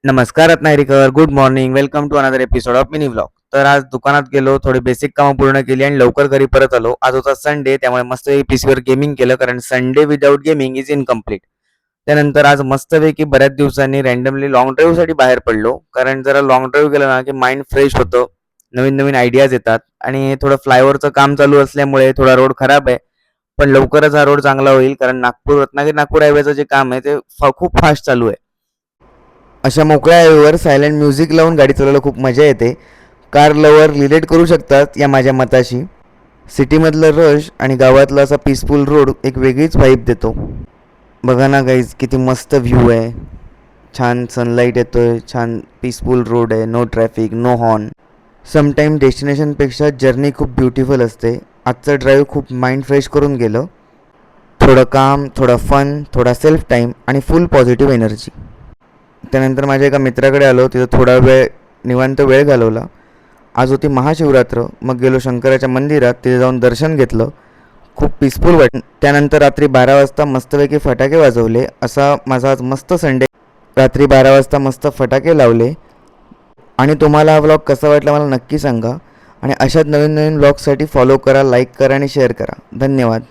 नमस्कार रत्नागिरीकर, good morning. Welcome to another episode of mini vlog. तर आज दुकानात गेलो, थोडी बेसिक कामं पूर्ण केली आणि लवकर घरी परत आलो. आज होता संडे, त्यामुळे मस्त पीसीवर गेमिंग केलं, कारण Sunday without gaming is incomplete. त्यानंतर आज मस्तपैकी बऱ्याच दिवसांनी रँडमली लाँग ड्राईव्हसाठी बाहेर पडलो, कारण जरा लाँग ड्राईव्ह केलं ना की माइंड फ्रेश होतं, नवीन नवीन आयडियाज येतात. आणि थोडं फ्लायओव्हरचं काम चालू असल्यामुळे थोडा रोड खराब आहे, पण लवकरच हा रोड चांगला होईल, कारण रत्नागिरी नागपूर हायवेचं जे काम आहे ते खूप फास्ट चालू आहे. अशा मोकळ्या हायवेवर सायलेंट म्युझिक लावून गाडी चालवायला खूप मजा येते. कार लवर रिलेट करू शकतात या माझ्या मताशी. सिटीमधलं रश आणि गावातला असा पीसफुल रोड एक वेगळीच व्हाईब देतो. बघा ना गाईज, किती मस्त व्ह्यू आहे. छान सनलाईट येतोय, छान पीसफुल रोड आहे, no traffic, no horn. Sometime डेस्टिनेशनपेक्षा जर्नी खूप ब्युटिफुल असते. आजचं ड्राईव्ह खूप माइंड फ्रेश करून गेलं. थोडं काम, थोडा फन, थोडा सेल्फ टाईम आणि फुल पॉझिटिव्ह एनर्जी. त्यानंतर माझ्या एका मित्राकडे आलो, तिथं थोडा वेळ निवांत वेळ घालवला. आज होती महाशिवरात्र, मग गेलो शंकराच्या मंदिरात, तिथे जाऊन दर्शन घेतलं. खूप पीसफुल वाटलं. त्यानंतर रात्री 12 वाजता मस्तपैकी फटाके वाजवले. असा माझा आज मस्त संडे. रात्री 12 वाजता मस्त फटाके लावले. आणि तुम्हाला हा व्लॉग कसा वाटला मला नक्की सांगा. आणि अशाच नवीन नवीन व्लॉगसाठी फॉलो करा, लाईक करा आणि शेअर करा. धन्यवाद.